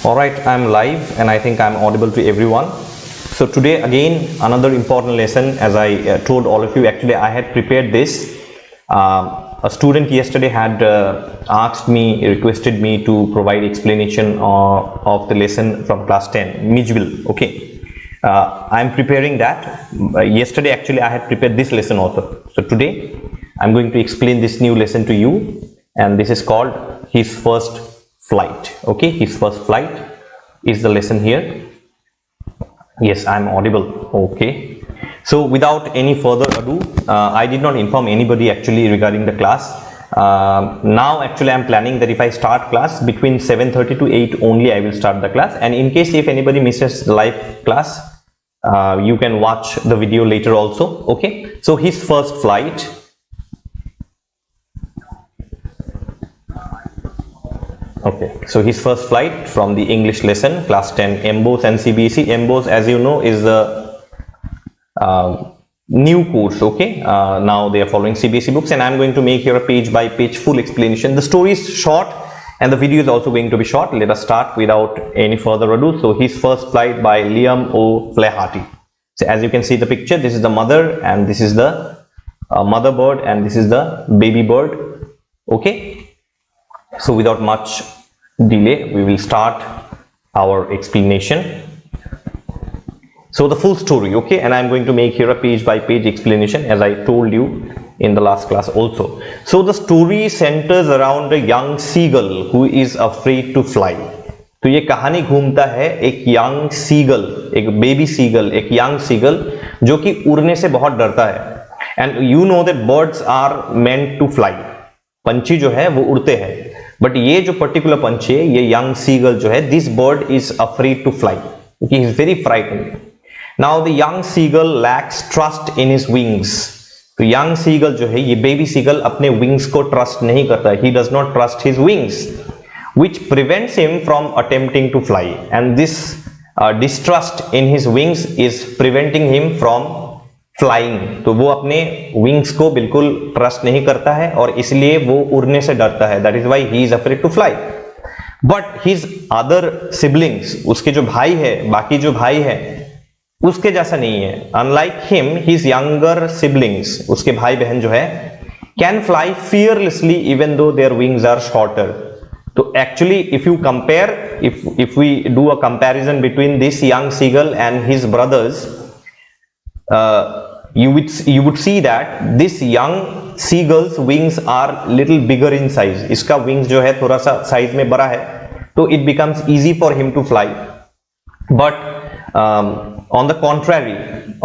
Alright, I'm live and I think I'm audible to everyone. So today again another important lesson, as I told all of you. Actually I had prepared this. A student yesterday had requested me to provide explanation of the lesson from class 10, Mijbil. Okay, I'm preparing that. Yesterday actually I had prepared this lesson also. So today I'm going to explain this new lesson to you, and this is called His First Flight. Okay, His First Flight is the lesson here. Yes, I'm audible. Okay, so without any further ado, I did not inform anybody actually regarding the class. Now actually I'm planning that if I start class between 7:30 to 8 only, I will start the class, and in case if anybody misses the live class, you can watch the video later also. Okay, so His First Flight. Okay, so His First Flight from the English lesson, class 10, MBOSE and CBSE. MBOSE, as you know, is the new course. Okay, now they are following CBSE books, and I'm going to make here a page by page full explanation. The story is short and the video is also going to be short. Let us start without any further ado. So His First Flight by Liam O'Flaherty. So as you can see the picture, this is the mother and this is the mother bird and this is the baby bird. Okay, so without much delay we will start our explanation. So the full story, okay, and I'm going to make here a page by page explanation, as I told you in the last class also. So the story centers around a young seagull who is afraid to fly. तो ये कहानी घूमता है एक young seagull, एक baby seagull, एक young seagull जो कि उड़ने से बहुत डरता है. And you know that birds are meant to fly. पंछी जो है वो उड़ते हैं, बट ये जो पर्टिकुलर पंछी है, ये यंग सीगल जो है, this bird is afraid to fly. He is very frightened. Now the young seagull lacks trust in his wings. तो यंग सीगल जो है, ये बेबी सीगल अपने विंग्स को ट्रस्ट नहीं करता. He does not trust his wings, which prevents him from attempting to fly, and this distrust in his wings is preventing him from flying. तो वो अपने wings को बिल्कुल ट्रस्ट नहीं करता है और इसलिए वो उड़ने से डरता है. That is why he is afraid to fly. But his other siblings, उसके जो भाई है, बाकी जो भाई है, उसके जैसा नहीं है. Unlike him, his younger siblings, उसके भाई बहन जो है, can fly fearlessly even though their wings are shorter. So actually if you compare, if we do a comparison between this young seagull and his brothers, you would see that this young seagull's wings are little bigger in size. इसका wings जो है थोड़ा सा size में बड़ा है, तो it becomes easy for him to fly. But on the contrary,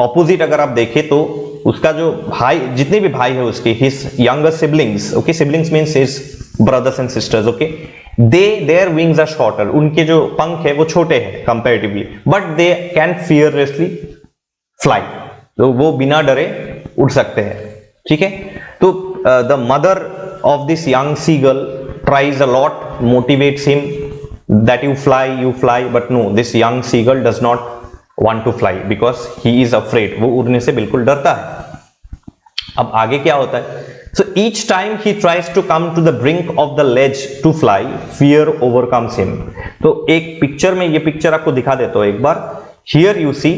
opposite अगर आप देखें तो उसका जो भाई, जितने भी भाई है उसके, his younger siblings, okay, siblings means his brothers and sisters, okay, their wings are shorter. उनके जो पंख है वो छोटे हैं comparatively, but they can fearlessly fly. तो वो बिना डरे उड़ सकते हैं. ठीक है, तो the mother of this young seagull tries a lot, motivates him that you fly, but no, this young seagull does not want to fly because he is afraid. वो उड़ने से बिल्कुल डरता है. अब आगे क्या होता है? So each time he tries to come to the brink of the ledge to fly, fear overcomes him. तो एक पिक्चर में, ये पिक्चर आपको दिखा देता हूं एक बार. Here you see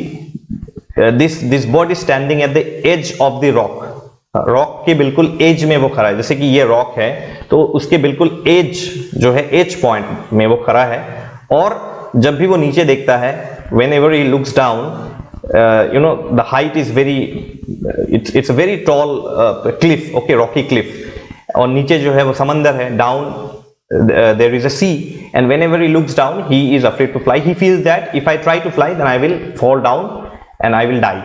this bird is standing at the edge of the rock. Rock के बिल्कुल एज में वो खड़ा है. जैसे कि ये रॉक है तो उसके बिल्कुल एज जो है, एज पॉइंट में वो खड़ा है. और जब भी वो नीचे देखता है, whenever he looks down, you know, the height is it's a very tall cliff, okay, rocky cliff. और नीचे जो है वो समंदर है, down there is a sea, and whenever he looks down he is afraid to fly. He feels that if I try to fly then I will fall down and I will die.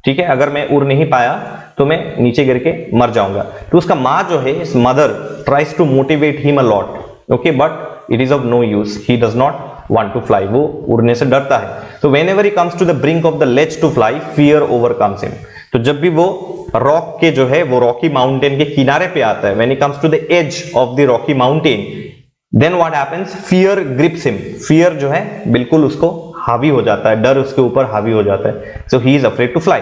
ठीक है, अगर मैं उड़ नहीं पाया तो मैं नीचे गिर के मर जाऊंगा. तो उसका माँ जो है, his mother tries to motivate him a lot, okay, but it is of no use. He does not want to fly. वो उड़ने से डरता है. So whenever he comes to the brink of the ledge to fly, fear overcomes him. तो जब भी वो rock के जो है, वो रॉकी माउंटेन के किनारे पे आता है, when he comes to the edge of the rocky mountain, then what happens? Fear grips him. Fear जो है बिल्कुल उसको हावी हो जाता है, डर उसके ऊपर हावी हो जाता है. So he is afraid to fly.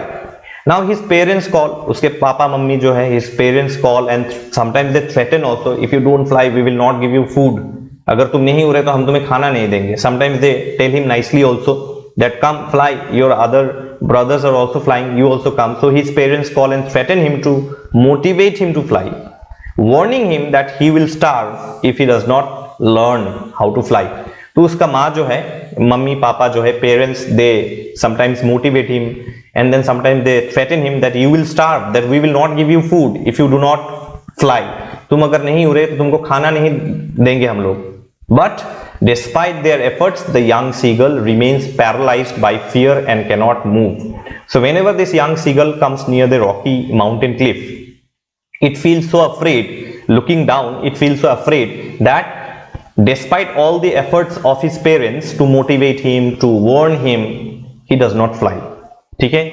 Now his parents call, उसके पापा मम्मी जो है, his parents call and sometimes they threaten also, if you don't fly we will not give you food. अगर तुम नहीं उड़े तो हम तुम्हें खाना नहीं देंगे. Sometimes they tell him nicely also that come fly, your other brothers are also flying, you also come. So his parents call and threaten him to motivate him to fly, warning him that he will starve if he does not learn how to fly. तो उसका माँ जो है, mummy papa जो है, parents, they sometimes motivate him and then sometimes they threaten him that you will starve, that we will not give you food if you do not fly. तुम अगर नहीं उड़े तो तुमको खाना नहीं देंगे हम लोग. But despite their efforts, the young seagull remains paralyzed by fear and cannot move. So whenever this young seagull comes near the rocky mountain cliff, it feels so afraid. Looking down, it feels so afraid that despite all the efforts of his parents to motivate him, to warn him, he does not fly. ठीक है?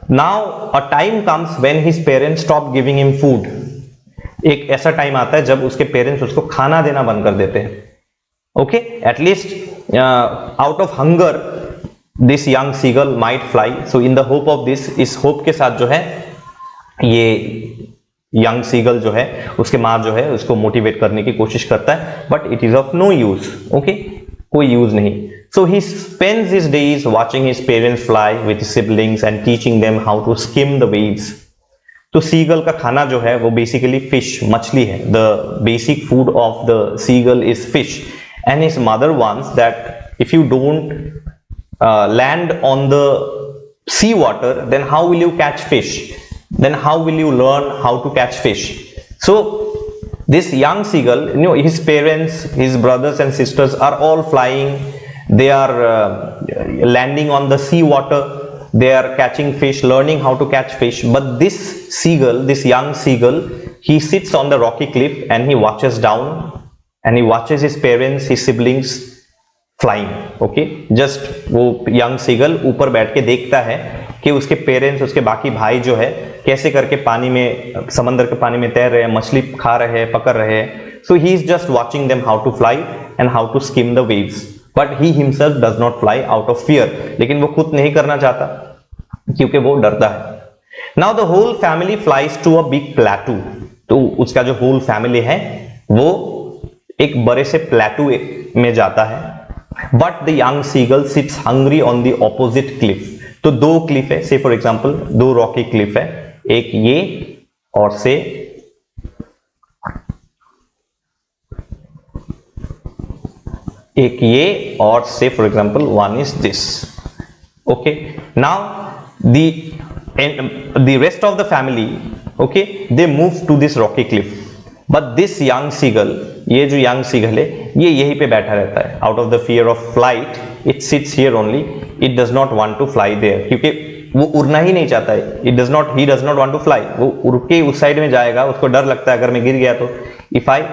Now a time comes when his parents stop giving him food. एक ऐसा time आता है जब उसके parents उसको खाना देना बंद कर देते हैं. Okay, at least out of hunger this young seagull might fly. So in the hope of this, इस hope के साथ जो है ये young seagull जो है उसके माँ जो है उसको मोटिवेट करने की कोशिश करता है, but it is of no use. Okay, कोई यूज नहीं. So he spends his days watching his parents fly with his siblings and teaching them how to skim the waves. तो सीगल का खाना जो है वो बेसिकली फिश, मछली है. The basic food of the seagull is fish. And his mother wants that if you don't land on the sea water, then how will you catch fish? Then how will you learn how to catch fish? So this young seagull, you know, his parents, his brothers and sisters are all flying. They are landing on the sea water. They are catching fish, learning how to catch fish. But this seagull, this young seagull, he sits on the rocky cliff and he watches down. And he watches his parents, his siblings flying. Okay, just वो young seagull ऊपर बैठ के देखता है कि उसके parents, उसके बाकी भाई जो है कैसे करके पानी में, समंदर के पानी में तैर रहे हैं, मछली खा रहे हैं, पकड़ रहे हैं. So he is just watching them how to fly and how to skim the waves. But he himself does not fly out of fear. लेकिन वो खुद नहीं करना चाहता क्योंकि वो डरता है. Now the whole family flies to a big plateau. तो उसका जो whole family है वो एक बड़े से प्लेटू में जाता है. But the young seagull sits hungry on the opposite cliff. तो दो क्लिफ है, से फॉर एग्जांपल दो रॉकी क्लिफ है, एक ये और से एक ये, और say for example one is this. Okay, now the rest of the family, okay, they move to this rocky cliff. But this young seagull, ये जो यंग सीगल है ये यहीं पे बैठा रहता है. Out of the fear of flight it sits here only. It does not want to fly there, क्योंकि वो उड़ना ही नहीं चाहता है. He does not want to fly. वो उड़ के उस साइड में जाएगा, उसको डर लगता है अगर मैं गिर गया तो, if I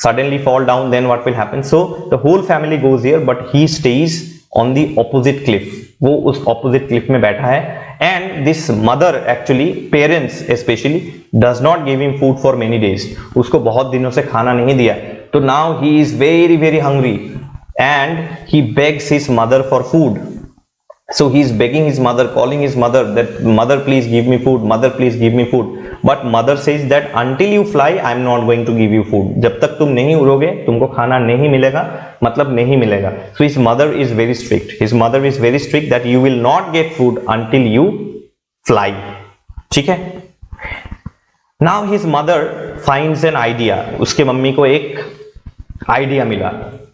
suddenly fall down then what will happen. So the whole family goes here but he stays on the opposite cliff. वो उस opposite cliff में बैठा है. And this mother actually, parents especially, does not give him food for many days. उसको बहुत दिनों से खाना नहीं दिया. तो now he is very very hungry and he begs his mother for food. So he is begging his mother, calling his mother that mother please give me food, mother please give me food. But mother says that until you fly I am not going to give you food. जब तक तुम नहीं उड़ोगे तुमको खाना नहीं मिलेगा, मतलब नहीं मिलेगा. So his mother is very strict. His mother is very strict that you will not get food until you fly. ठीक है? Now his mother finds an idea. उसके मम्मी को एक आइडिया मिला.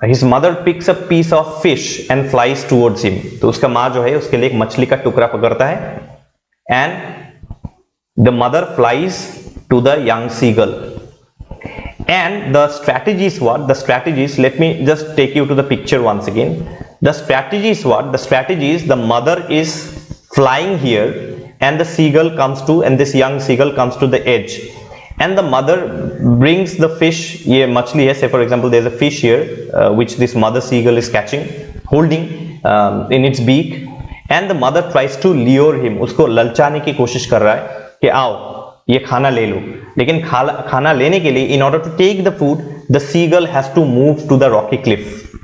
His mother picks a piece of fish and flies towards him. तो उसका माँ जो है उसके लिए एक मछली का टुकड़ा पकड़ता है. And the mother flies to the young seagull. And the strategy is what? The strategy is, let me just take you to the picture once again. The strategy is what? The strategy is the mother is flying here and the seagull comes to, and this young seagull comes to the edge. And the mother brings the fish, ये मछली है, say for example there is a fish here which this mother seagull is catching, holding in its beak, and the mother tries to lure him. उसको ललचाने की कोशिश कर रहा है कि आओ ये खाना ले लो. लेकिन खाना लेने के लिए, in order to take the food, the seagull has to move to the rocky cliff.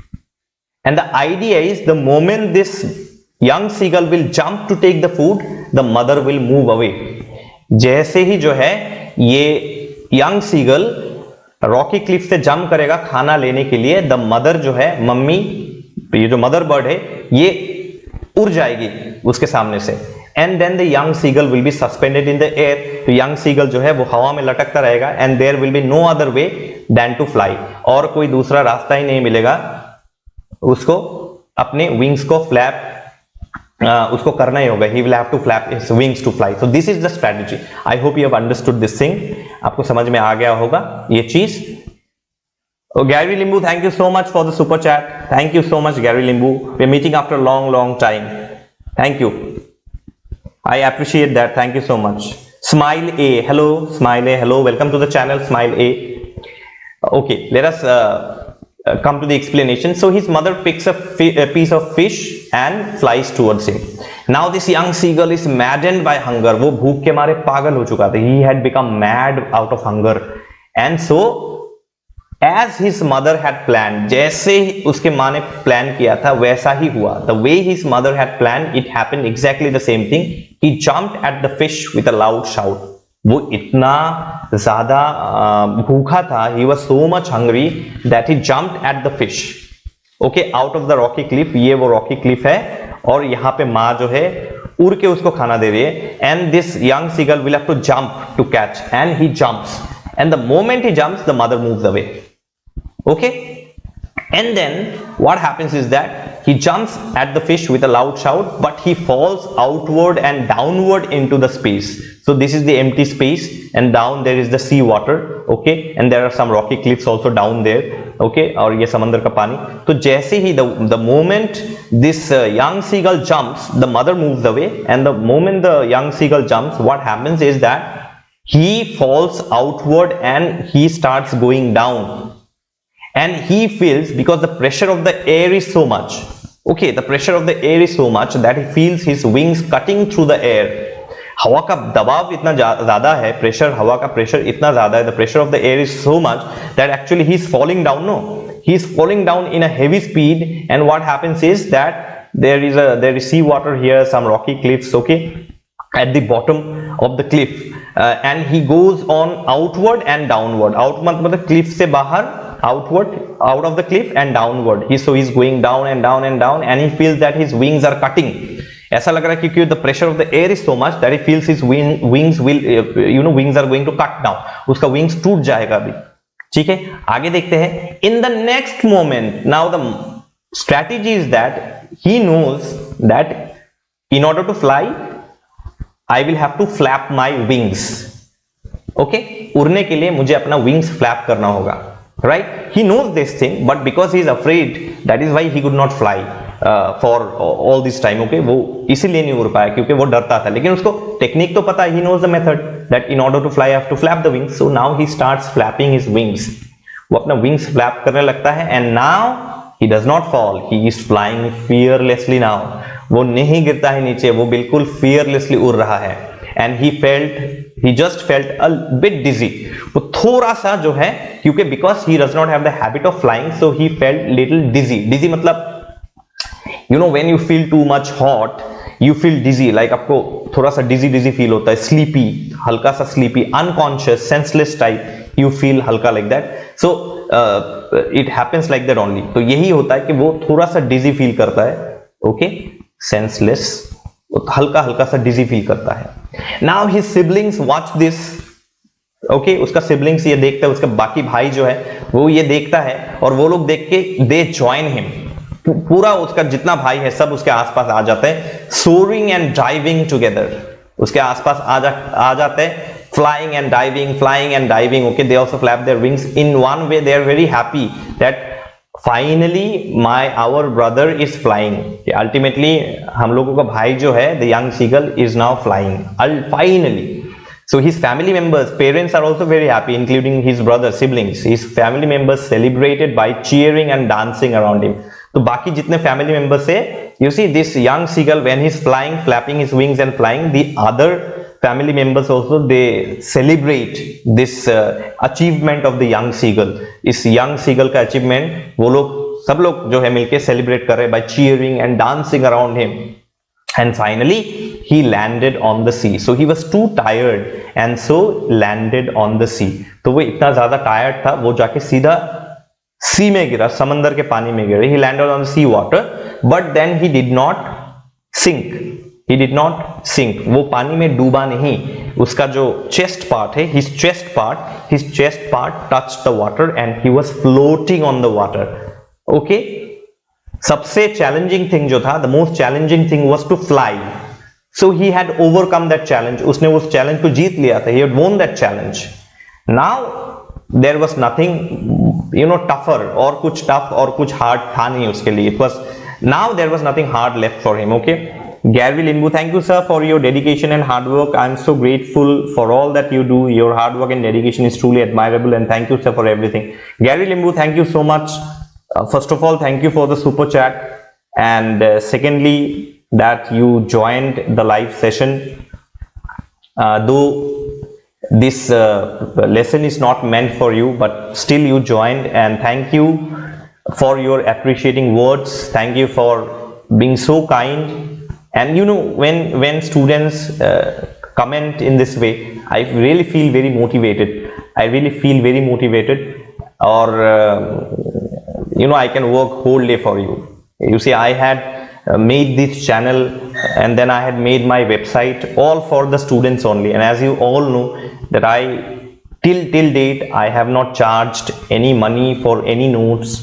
And the idea is the moment this young seagull will jump to take the food, the mother will move away. जैसे ही जो है ये young seagull Rocky Cliff से jump करेगा खाना लेने के लिए, द मदर जो है मम्मी, ये जो मदर बर्ड है ये उड़ जाएगी उसके सामने से, and then the young seagull will be suspended in the air, तो यंग सीगल जो है वो हवा में लटकता रहेगा, and there will be no other way then to fly, और कोई दूसरा रास्ता ही नहीं मिलेगा उसको अपने विंग्स को फ्लैप उसको करना ही होगा, he will have to flap his wings to fly. So this is the strategy. I hope you have understood this thing. आपको समझ में आ गया होगा ये चीज. Gary Limbu, thank you so much for the super chat. Thank you so much, Gary Limbu. We are meeting after a long time. Thank you. I appreciate that. Thank you so much. Smile A, hello. Smile A, hello. Welcome to the channel, Smile A. Okay, let us come to the explanation. So his mother picks a piece of fish and flies towards him. Now this young seagull is maddened by hunger. वो भूख के मारे पागल हो चुका था. He had become mad out of hunger. And so as his mother had planned, जैसे उसके माँ ने प्लान किया था वैसा ही हुआ. The way his mother had planned, it happened exactly the same thing. He jumped at the fish with a loud shout. वो इतना ज्यादा भूखा था, he was so much hungry that he jumped at the fish. Okay, out of the rocky cliff. ये वो rocky cliff है और यहाँ पे माँ जो है उड़ के उसको खाना दे रही है, and this young seagull will have to jump to catch, and he jumps, and the moment he jumps the mother moves away. Okay, and then what happens is that he jumps at the fish with a loud shout, but he falls outward and downward into the space. So this is the empty space, and down there is the sea water. Okay, and there are some rocky cliffs also down there. Okay, और ये समंदर का पानी. तो जैसे ही the moment this young seagull jumps, the mother moves away, and the moment the young seagull jumps, what happens is that he falls outward and he starts going down, and he feels, because the pressure of the air is so much. Okay, the pressure of the air is so much that he feels his wings cutting through the air. हवा का दबाव इतना ज्यादा है, pressure, हवा का pressure इतना ज्यादा है, the pressure of the air is so much that actually he is falling down. No, he is falling down in a heavy speed, and what happens is that there is sea water here, some rocky cliffs. Okay, at the bottom of the cliff, and he goes on outward and downward. Out मतलब cliff से बाहर, outward, out of the cliff and downward. So he's going down and down and down, and he feels that his wings are cutting. ऐसा लग रहा है क्योंकि the pressure of the air is so much that he feels his wings will, wings are going to cut down. उसका wings टूट जाएगा अभी. ठीक है, आगे देखते हैं. In the next moment, now the strategy is that he knows that in order to fly, I will have to flap my wings. Okay, उड़ने के लिए मुझे अपना wings flap करना होगा. Right? He knows this thing, but because he is afraid, that is why he could not fly for all this time. Okay, वो इसीलिए नहीं उड़ पाया क्योंकि वो डरता था, लेकिन उसको टेक्निक तो पता है. He knows the method that in order to fly I have to flap the wings. So now he starts flapping his wings. वो अपना wings flap करने लगता है, and now he does not fall. He is flying fearlessly now. वो नहीं गिरता है नीचे, वो बिल्कुल fearlessly उड़ रहा है. And he just felt a bit dizzy. वो थोड़ा सा जो है, क्योंकि because he does not have the habit of flying, so he felt little dizzy. Dizzy मतलब when you feel too much hot, you feel dizzy. Like आपको थोड़ा सा dizzy feel होता है, sleepy, हल्का सा sleepy, unconscious, senseless type. You feel हल्का like that. So it happens like that only. तो यही होता है कि वो थोड़ा सा dizzy feel करता है. Okay, senseless, हल्का हल्का सा डिजी फील करता है. Now his siblings watch this. Okay, उसका सिबलिंग्स ये देखता है, उसका बाकी भाई जो है वो ये देखता है, और वो लोग देख के दे ज्वाइन हिम. पूरा उसका जितना भाई है सब उसके आसपास आ जाते हैं, सोरिंग एंड ड्राइविंग टुगेदर. उसके आसपास आ जाते हैं, flying and diving. Okay, they also flap their wings. In one way they are very happy that finally our brother is flying. Ultimately हम लोगों का भाई जो है, the young seagull is now flying finally. So his family members, parents are also very happy, including his brother, siblings. His family members celebrated by cheering and dancing around him. तो बाकी जितने family members है, you see this young seagull when he's flying, flapping his wings and flying, the other family members also they celebrate this achievement of the young seagull. इस young seagull का achievement वो लोग सब लोग जो है मिलके celebrate कर रहे हैं by cheering and dancing around him. and finally he landed on the sea. So he was too tired and so landed on the sea. तो वो इतना ज्यादा टायर्ड था, वो जाके सीधा सी में गिरा, समंदर के पानी में गिरा. He landed on the sea water, but then he did not sink. He did not sink. वो पानी में डूबा नहीं. उसका जो chest part है, his chest part touched the water and he was floating on the water. Okay. सबसे challenging thing जो था, the most challenging thing was to fly. So he had overcome that challenge. उसने उस challenge को जीत लिया था. He had won that challenge. Now there was nothing tougher, और कुछ टफ और कुछ हार्ड था नहीं उसके लिए. It was now there was nothing hard left for him. Okay. Gary Limbu, thank you sir for your dedication and hard work. I am so grateful for all that you do. Your hard work and dedication is truly admirable, and thank you sir for everything. Gary Limbu, thank you so much. First of all, thank you for the super chat, and secondly that you joined the live session. Though this lesson is not meant for you, but still you joined, and thank you for your appreciating words. Thank you for being so kind. And when students comment in this way, I really feel very motivated. Or I can work whole day for you. You see, I had made this channel, and then I had made my website all for the students only. And as you all know that I till date I have not charged any money for any notes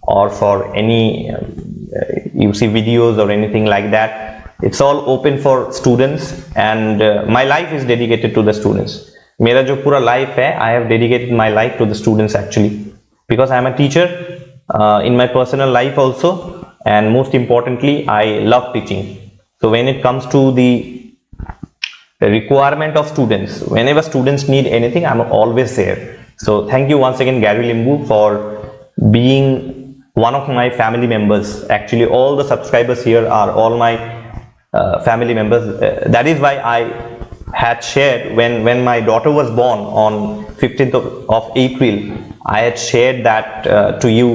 or for any videos or anything like that. It's all open for students, and my life is dedicated to the students. मेरा जो पूरा life है, I have dedicated my life to the students actually, because I am a teacher in my personal life also, and most importantly I love teaching. So when it comes to the requirement of students, whenever students need anything, I'm always there. So thank you once again, Gary Limbu, for being one of my family members. Actually all the subscribers here are all my family members. That is why I had shared, when my daughter was born on 15th of April, I had shared that to you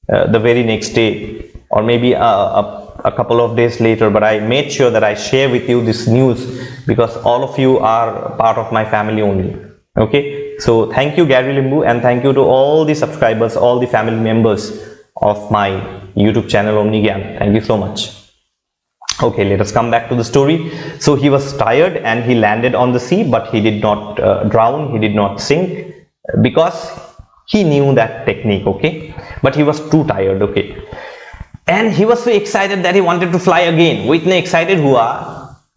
the very next day, or maybe a couple of days later, but I made sure that I share with you this news because all of you are part of my family only. Okay, so thank you Gary Limbu, and thank you to all the subscribers, all the family members of my YouTube channel Omni Gyan. Thank you so much. Okay, let us come back to the story. So he was tired and he landed on the sea, but he did not drown, he did not sink, because he knew that technique. Okay, but he was too tired. Okay, and he was so excited that he wanted to fly again. वो इतने excited हुआ,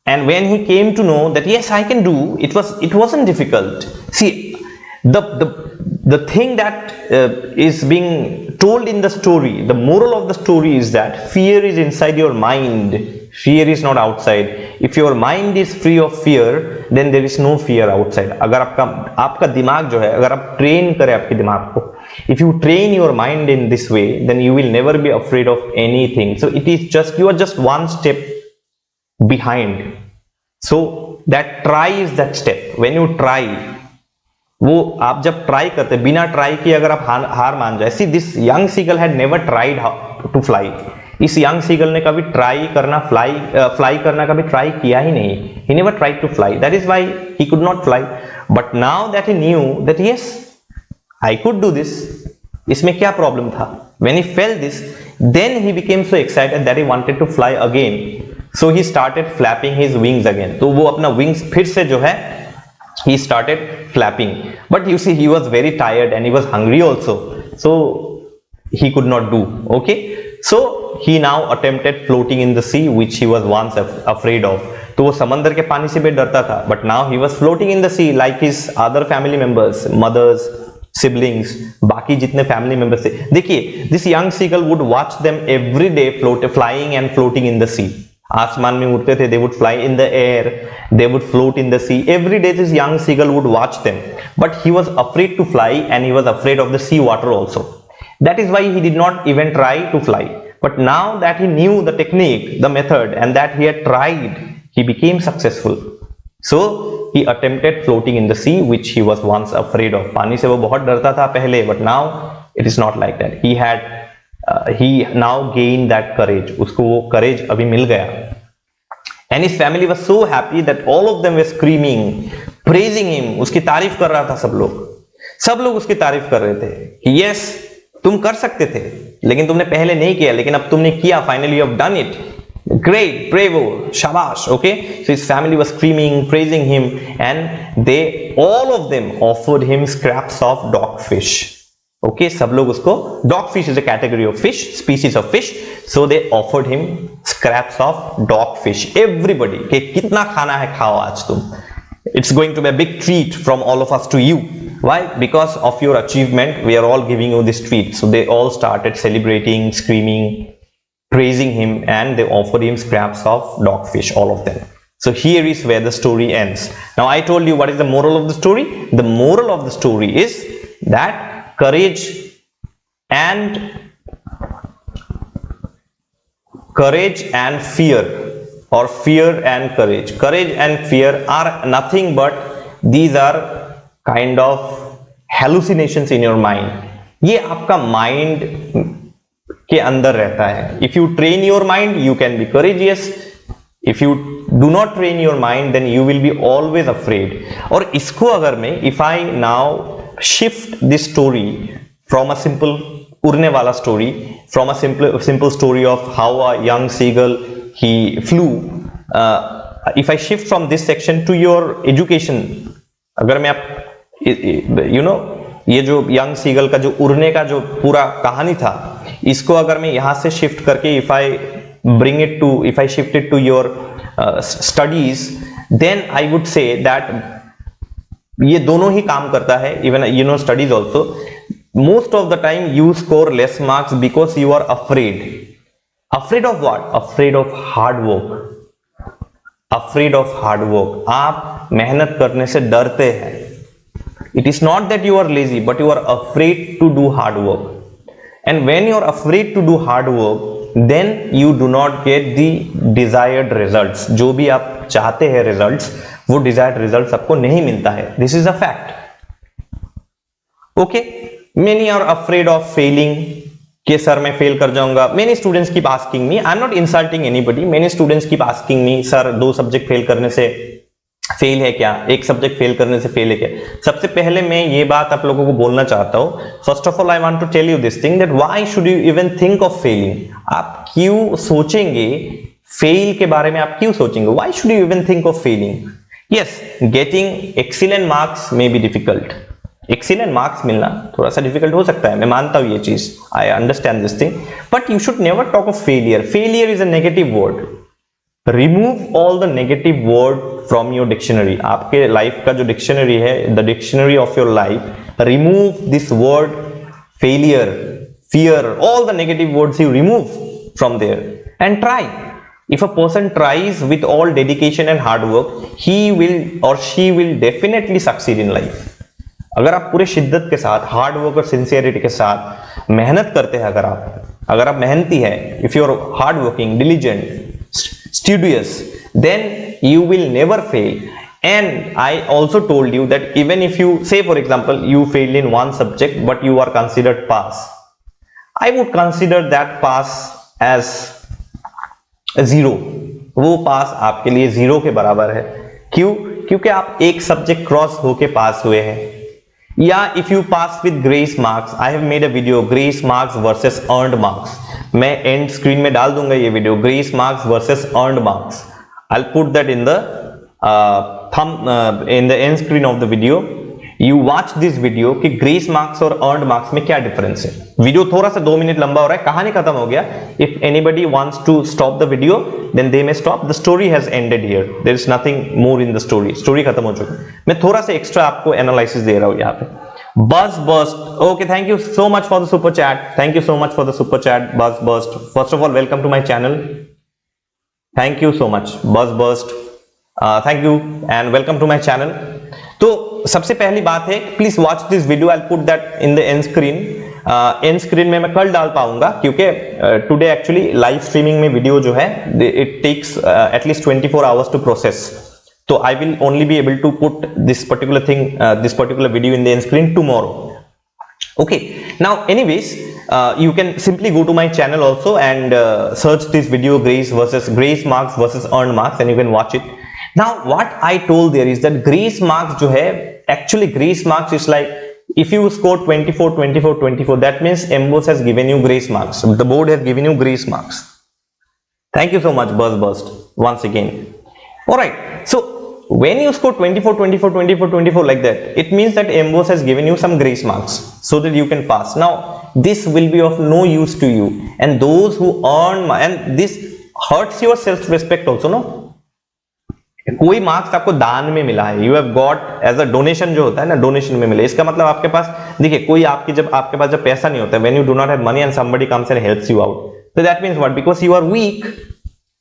and when he came to know that yes, I can do, it wasn't difficult. See, the thing that is being told in the story, the moral of the story is that fear is inside your mind. Fear is not outside. If your mind is free of fear, then there is no fear outside. अगर आपका दिमाग जो है, अगर आप train करें आपके दिमाग को, if you train your mind in this way, then you will never be afraid of anything. So it is just, you are just one step behind. So that try is that step. When you try, वो आप जब try करते, बिना try किए अगर आप हार मान जाए. See, this young seagull had never tried to fly. इस यंग सीगल ने कभी ट्राई करना फ्लाई करना कभी ट्राई किया ही नहीं. He never tried to fly. That is why he could not fly. But now that he knew that yes, I could do this, इसमें क्या प्रॉब्लम था? When he felt this, then he became so excited that he wanted to fly again. So he started flapping his wings again. तो वो अपना wings फिर से जो है, he started flapping. But you see, he was very tired and he was hungry also. So he could not do. Okay. So he now attempted floating in the sea, which he was once afraid of. तो वो समंदर के पानी से भी डरता था, but now he was floating in the sea like his other family members, mothers, siblings, बाकी जितने family members थे. देखिए, this young seagull would watch them every day flying and floating in the sea. आसमान में उड़ते थे, they would fly in the air, they would float in the sea. Every day this young seagull would watch them, but he was afraid to fly and he was afraid of the sea water also. That is why he did not even try to fly. But now that he knew the technique, the method, and that he had tried, he became successful. So he attempted floating in the sea, which he was once afraid of. पानी से वो बहुत डरता था पहले, but now it is not like that. He now gained that courage. उसको वो courage अभी मिल गया. and his family was so happy that all of them were screaming, praising him. उसकी तारीफ कर रहा था सब लोग उसकी तारीफ कर रहे थे कि yes, तुम कर सकते थे लेकिन तुमने पहले नहीं किया, लेकिन अब तुमने किया, finally you have done it, great, bravo, shabash. Okay, so his family was screaming, praising him, and all of them offered him scraps of dogfish. Okay, सब लोग उसको, dogfish is a category of fish, species of fish, so they offered him scraps of dogfish. Everybody, कि कितना खाना है खाओ आज तुम. It's going to be a big treat from all of us to you. Why? Because of your achievement, we are all giving you this treat. So they all started celebrating, screaming, praising him, and they offered him scraps of dogfish, all of them. So here is where the story ends. Now I told you what is the moral of the story. The moral of the story is that courage and fear, or fear and fear are nothing but these are kind of hallucinations in your mind. ये आपका mind के अंदर रहता है. If you train your mind, you can be courageous. If you do not train your mind, then you will be always afraid. और इसको अगर मैं, if I now shift this story from a simple उड़ने वाला story, from a simple story of how a young seagull he flew, if I shift from this section to your education, अगर मैं ये जो young seagull का जो उड़ने का जो पूरा कहानी था, इसको अगर मैं यहाँ से shift करके if I shift it to your studies, then I would say that ये दोनों ही काम करता है. Even studies also, most of the time you score less marks because you are afraid of what? Afraid of hard work. आप मेहनत करने से डरते हैं. It is not that you are lazy, but you are afraid to do hard work. And when you are afraid to do hard work, then you do not get the desired results. जो भी आप चाहते हैं results, वो desired results आपको नहीं मिलता है. This is a fact. Okay, many are afraid of failing, कि सर मैं फेल कर जाऊंगा. Many students keep asking me, I'm not insulting anybody, many students keep asking me, sir 2 subject fail करने से फेल है क्या, 1 सब्जेक्ट फेल करने से फेल है क्या. सबसे पहले मैं ये बात आप लोगों को बोलना चाहता हूं. First of all I want to tell you this thing, that why should you even think of failing. आप क्यों सोचेंगे फेल के बारे में, आप क्यों सोचेंगे? Why should you even think of Fehling? Yes, getting excellent marks may be difficult. Excellent marks मिलना थोड़ा सा डिफिकल्ट हो सकता है, मैं मानता हूं ये चीज, I understand this thing, but you should never talk of failure. Failure is a negative word. Remove all the negative word from your dictionary. आपके लाइफ का जो डिक्शनरी है, the dictionary of your life, remove this word failure, fear, all the negative words you remove from there and try. If a person tries with all dedication and hard work, he will or she will definitely succeed in life. अगर आप पूरे शिद्दत के साथ, hard work और sincerity के साथ मेहनत करते हैं, अगर आप मेहनती है, if you are hard working, diligent, studious, then you will never fail. And I also told you that even if you say, for example, you failed in one subject but you are considered pass, I would consider that pass as zero. वो पास आपके लिए zero के बराबर है. क्यों? क्योंकि आप एक सब्जेक्ट क्रॉस होके पास हुए हैं. या if you pass with grace marks, I have made a video grace marks versus earned marks. मैं एंड स्क्रीन में डाल दूंगा ये video, grace marks versus earned marks. I will put that in the end screen of the video. You watch this video कि grace marks और earned marks में क्या difference है. वीडियो थोड़ा सा 2 मिनट लंबा हो रहा है, कहानी खत्म हो गया. If anybody wants to stop the video, then they may stop. The story has ended here, there is nothing more in the story. Story खत्म हो चुकी. मैं थोड़ा सा एक्स्ट्रा आपको एनालिसिस दे रहा हूं यहाँ पे. बस बस्ट, okay, thank you so much for the super chat. Thank you so much for the super chat. बस बस्ट, first of all welcome to my channel. Thank you so much बस बस्ट, thank you and welcome to my channel. तो सबसे पहली बात है, please watch this video. I put that in the end screen. End screen में मैं कल डाल पाऊंगा क्योंकि टुडे एक्चुअली लाइव स्ट्रीमिंग में वीडियो जो है, it takes at least 24 hours to process. तो I will only be able to put this particular thing, this particular video in the end screen tomorrow. Okay, now anyways, you can simply go to my channel also and search this video, grace marks versus earned marks, and you can watch it. Now what I told there is that grace marks जो है, actually grace marks is like if you score 24, 24, 24, that means MBOSE has given you grace marks. The board has given you grace marks. Thank you so much, Burst, once again. All right. So when you score 24, 24, 24, 24 like that, it means that MBOSE has given you some grace marks so that you can pass. Now this will be of no use to you, and those who earn, and this hurts your self-respect also, no? कोई marks आपको दान में मिला है, you have got as a donation, जो होता है ना, डोनेशन में मिले, इसका मतलब आपके पास, देखिए कोई आपके पास जब पैसा नहीं होता है, when you do not have money and somebody comes and helps you out, so that means what? Because you are weak,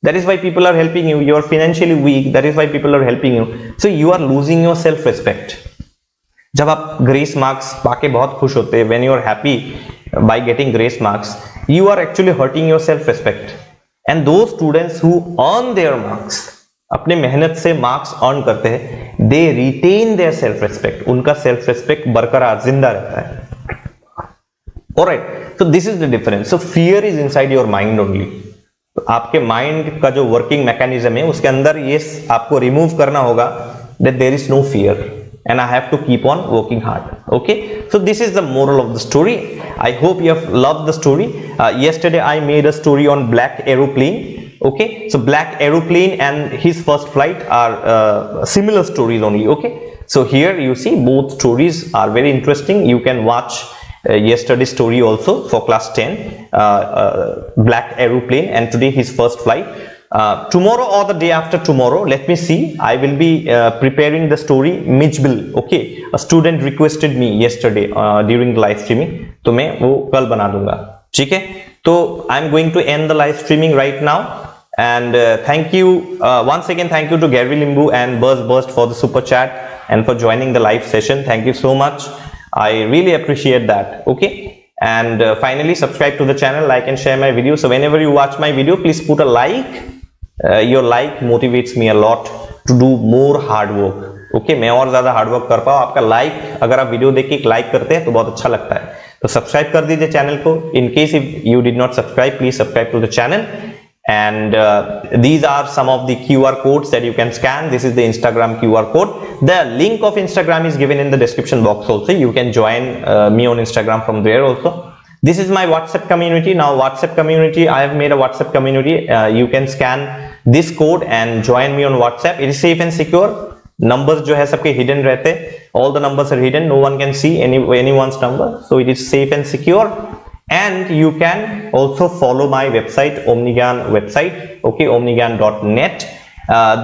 that is why people are helping you. You are financially weak, that is why people are helping you. So you are losing your self respect. जब आप grace marks पाके बहुत खुश होते हैं, when you are happy by getting grace marks, you are actually hurting your self respect. And those students who earn their marks, अपने मेहनत से marks earn करते हैं, they retain their self respect. उनका self respect बरकरार जिंदा रहता है. Alright, so this is the difference. So fear is inside your mind only. तो आपके माइंड का जो वर्किंग मैकेनिज्म है, उसके अंदर ये आपको रिमूव करना होगा, that there is no fear and I have to keep on working hard. Okay, so this is the moral of the story. I hope you have loved the story. Yesterday I made a story on black aeroplane. Okay, so black aeroplane and his first flight are similar stories only. Okay, so here you see both stories are very interesting. You can watch yesterday's story also for class 10, black aeroplane, and today his first flight. Tomorrow or the day after tomorrow, let me see, I will be preparing the story Mijbil. Okay, a student requested me yesterday during the live streaming, तो मैं वो कल बना दूंगा. ठीक है, तो I'm going to end the live streaming right now. And thank you once again, thank you to Gary Limbu and Burst for the super chat and for joining the live session. Thank you so much, I really appreciate that. Okay, and finally subscribe to the channel, like and share my video. So whenever you watch my video, please put a like. Your like motivates me a lot to do more hard work. Okay, मैं और ज्यादा hard work कर पाऊँ. आपका like, अगर आप video देख के एक लाइक करते हैं तो बहुत अच्छा लगता है. तो सब्सक्राइब कर दीजिए चैनल को. In case if you did not subscribe, please subscribe to the channel. And these are some of the QR codes that you can scan. This is the Instagram QR code. The link of Instagram is given in the description box also. You can join me on Instagram from there also. This is my WhatsApp community. Now WhatsApp community, I have made a WhatsApp community. You can scan this code and join me on WhatsApp. It is safe and secure. Numbers जो है सबके hidden रहते हैं. All the numbers are hidden. No one can see anyone's number. So it is safe and secure. And you can also follow my website, Omni Gyan website. Okay, omnigyan.net.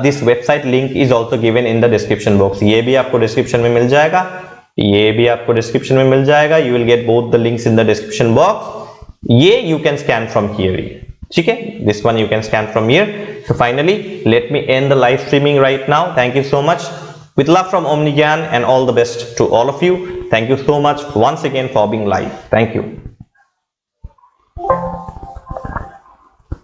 This website link is also given in the description box. ये भी आपको description में मिल जाएगा. ये भी आपको description में मिल जाएगा. You will get both the links in the description box. ये you can scan from here. ठीक है? This one you can scan from here. So finally, let me end the live streaming right now. Thank you so much. With love from Omni Gyan and all the best to all of you. Thank you so much once again for being live. Thank you.